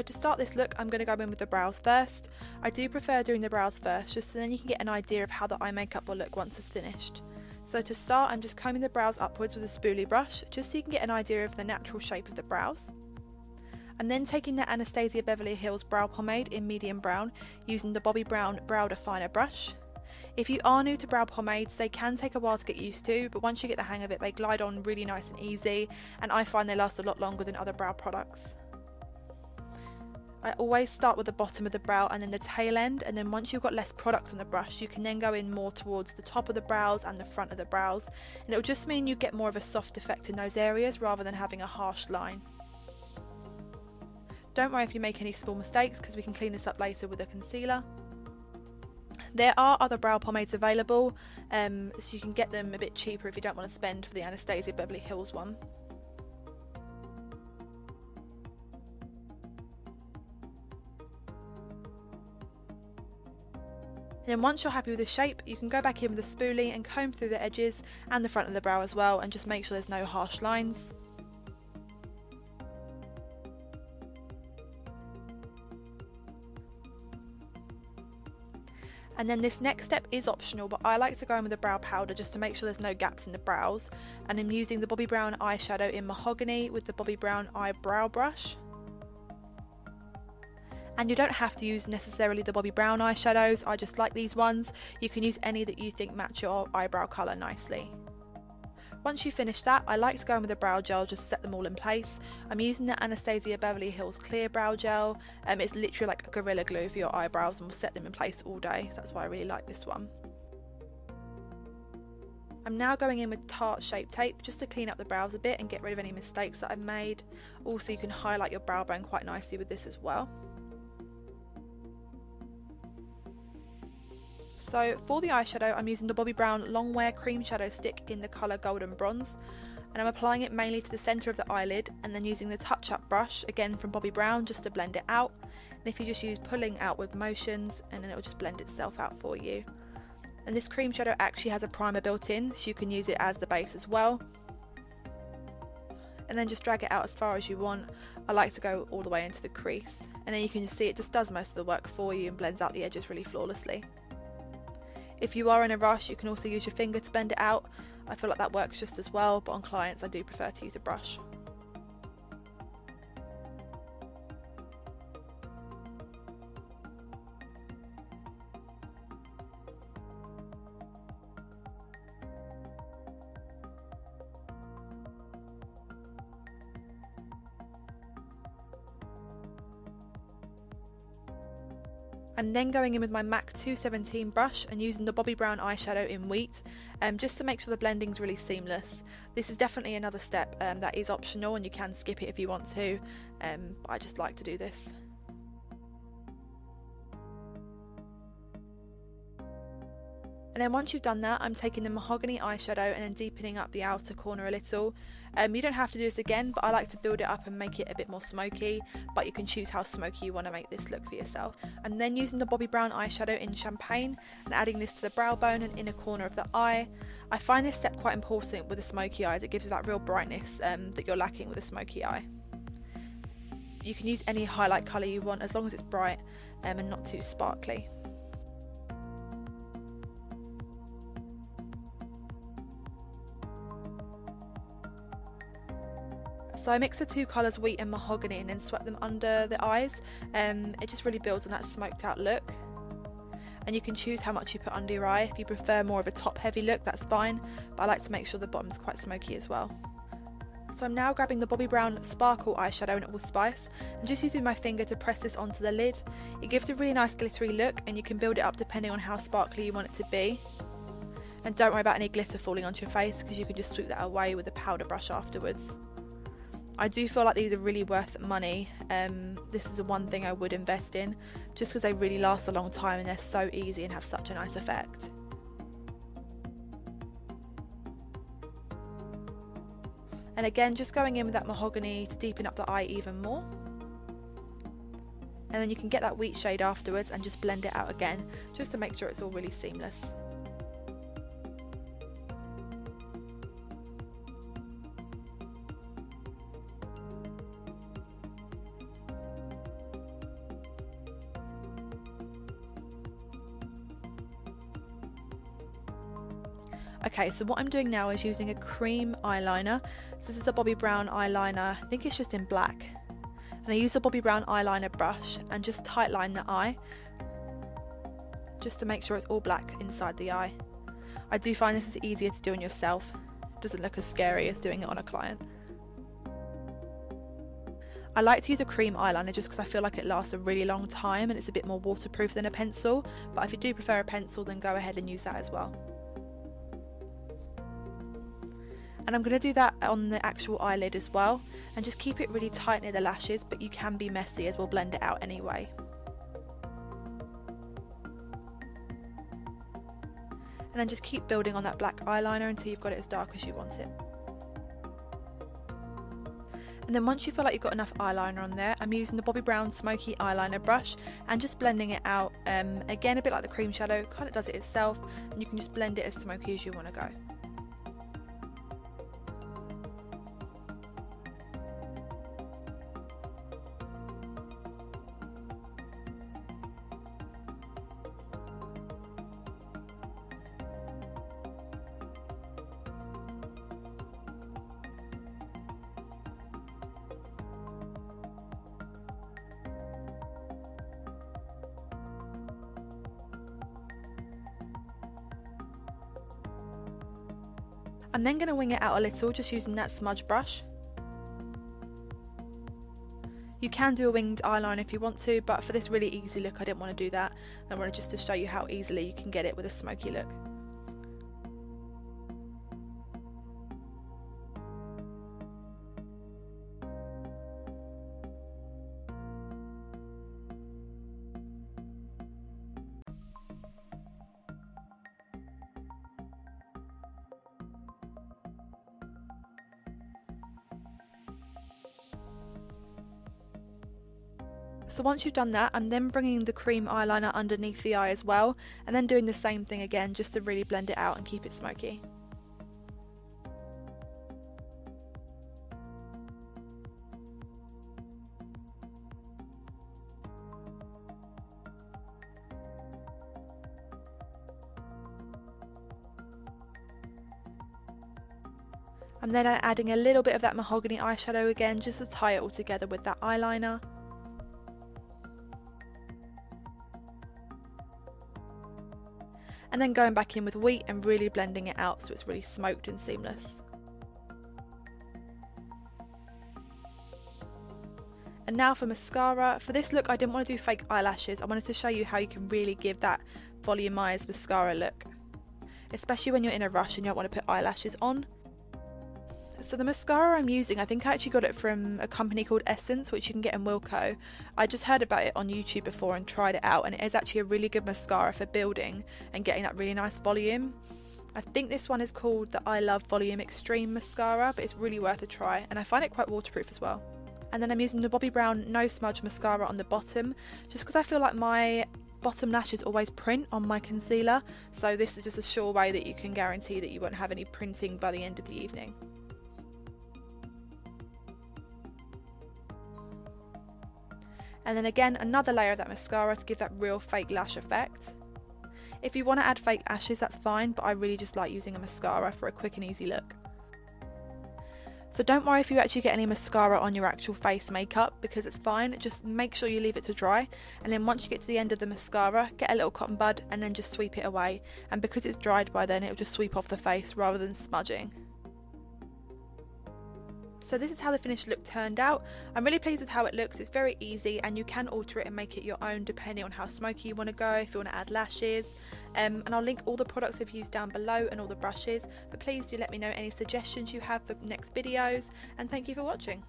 to start this look, I'm going to go in with the brows first. I do prefer doing the brows first, just so then you can get an idea of how the eye makeup will look once it's finished. So to start, I'm just combing the brows upwards with a spoolie brush, just so you can get an idea of the natural shape of the brows. I'm then taking the Anastasia Beverly Hills brow pomade in medium brown, using the Bobbi Brown Brow Definer brush. If you are new to brow pomades, they can take a while to get used to, but once you get the hang of it, they glide on really nice and easy, and I find they last a lot longer than other brow products. I always start with the bottom of the brow and then the tail end, and then once you've got less product on the brush, you can then go in more towards the top of the brows and the front of the brows, and it will just mean you get more of a soft effect in those areas rather than having a harsh line. Don't worry if you make any small mistakes, because we can clean this up later with a concealer. There are other brow pomades available, so you can get them a bit cheaper if you don't want to spend for the Anastasia Beverly Hills one. And then once you're happy with the shape, you can go back in with a spoolie and comb through the edges and the front of the brow as well, and just make sure there's no harsh lines. And then this next step is optional, but I like to go in with a brow powder just to make sure there's no gaps in the brows. And I'm using the Bobbi Brown eyeshadow in Mahogany with the Bobbi Brown eyebrow brush. And you don't have to use necessarily the Bobbi Brown eyeshadows, I just like these ones. You can use any that you think match your eyebrow colour nicely. Once you finish that, I like to go in with a brow gel just to set them all in place. I'm using the Anastasia Beverly Hills Clear Brow Gel. It's literally like a Gorilla Glue for your eyebrows and will set them in place all day. That's why I really like this one. I'm now going in with Tarte Shape Tape just to clean up the brows a bit and get rid of any mistakes that I've made. Also, you can highlight your brow bone quite nicely with this as well. So for the eyeshadow, I'm using the Bobbi Brown Long Wear Cream Shadow Stick in the colour Golden Bronze, and I'm applying it mainly to the centre of the eyelid, and then using the Touch Up brush, again from Bobbi Brown, just to blend it out. And if you just use pulling out with motions, and then it will just blend itself out for you. And this cream shadow actually has a primer built in, so you can use it as the base as well. And then just drag it out as far as you want. I like to go all the way into the crease, and then you can just see it just does most of the work for you and blends out the edges really flawlessly. If you are in a rush, you can also use your finger to blend it out. I feel like that works just as well, but on clients I do prefer to use a brush. I'm then going in with my MAC 217 brush and using the Bobbi Brown eyeshadow in Wheat, just to make sure the blending's really seamless. This is definitely another step that is optional, and you can skip it if you want to, but I just like to do this. And then once you've done that, I'm taking the Mahogany eyeshadow and then deepening up the outer corner a little. You don't have to do this again, but I like to build it up and make it a bit more smoky, but you can choose how smoky you want to make this look for yourself. I'm then using the Bobbi Brown eyeshadow in Champagne and adding this to the brow bone and inner corner of the eye. I find this step quite important with the smoky eyes. It gives you that real brightness that you're lacking with a smoky eye. You can use any highlight colour you want as long as it's bright and not too sparkly. So I mix the two colours, Wheat and Mahogany, and then swept them under the eyes. It just really builds on that smoked out look. And you can choose how much you put under your eye. If you prefer more of a top heavy look, that's fine, but I like to make sure the bottom's quite smoky as well. So I'm now grabbing the Bobbi Brown Sparkle eyeshadow in Allspice and just using my finger to press this onto the lid. It gives a really nice glittery look, and you can build it up depending on how sparkly you want it to be. And don't worry about any glitter falling onto your face, because you can just sweep that away with a powder brush afterwards. I do feel like these are really worth money. This is the one thing I would invest in, just because they really last a long time and they're so easy and have such a nice effect. And again, just going in with that Mahogany to deepen up the eye even more. And then you can get that Wheat shade afterwards and just blend it out again, just to make sure it's all really seamless. Okay, so what I'm doing now is using a cream eyeliner. So this is a Bobbi Brown eyeliner, I think it's just in black. And I use the Bobbi Brown eyeliner brush and just tight line the eye, just to make sure it's all black inside the eye. I do find this is easier to do on yourself. It doesn't look as scary as doing it on a client. I like to use a cream eyeliner just because I feel like it lasts a really long time and it's a bit more waterproof than a pencil, but if you do prefer a pencil, then go ahead and use that as well. And I'm going to do that on the actual eyelid as well, and just keep it really tight near the lashes, but you can be messy as we'll blend it out anyway. And then just keep building on that black eyeliner until you've got it as dark as you want it. And then once you feel like you've got enough eyeliner on there, I'm using the Bobbi Brown Smokey eyeliner brush and just blending it out, again a bit like the cream shadow, kind of does it itself, and you can just blend it as smoky as you want to go. I'm then going to wing it out a little just using that smudge brush. You can do a winged eyeliner if you want to, but for this really easy look I didn't want to do that. I wanted just to show you how easily you can get it with a smoky look. So once you've done that, I'm then bringing the cream eyeliner underneath the eye as well, and then doing the same thing again just to really blend it out and keep it smoky. I'm then adding a little bit of that mahogany eyeshadow again just to tie it all together with that eyeliner. And then going back in with wheat and really blending it out so it's really smoked and seamless. And now for mascara. For this look I didn't want to do fake eyelashes, I wanted to show you how you can really give that volumized mascara look, especially when you're in a rush and you don't want to put eyelashes on. So the mascara I'm using, I think I actually got it from a company called Essence, which you can get in Wilko. I just heard about it on YouTube before and tried it out, and it is actually a really good mascara for building and getting that really nice volume. I think this one is called the I Love Volume Extreme Mascara, but it's really worth a try, and I find it quite waterproof as well. And then I'm using the Bobbi Brown No Smudge Mascara on the bottom, just because I feel like my bottom lashes always print on my concealer, so this is just a sure way that you can guarantee that you won't have any printing by the end of the evening. And then again another layer of that mascara to give that real fake lash effect. If you want to add fake lashes, that's fine, but I really just like using a mascara for a quick and easy look. So don't worry if you actually get any mascara on your actual face makeup, because it's fine. Just make sure you leave it to dry, and then once you get to the end of the mascara, get a little cotton bud and then just sweep it away, and because it's dried by then it'll just sweep off the face rather than smudging. So this is how the finished look turned out. I'm really pleased with how it looks. It's very easy and you can alter it and make it your own depending on how smoky you want to go, if you want to add lashes. And I'll link all the products I've used down below and all the brushes, but please do let me know any suggestions you have for next videos, and thank you for watching.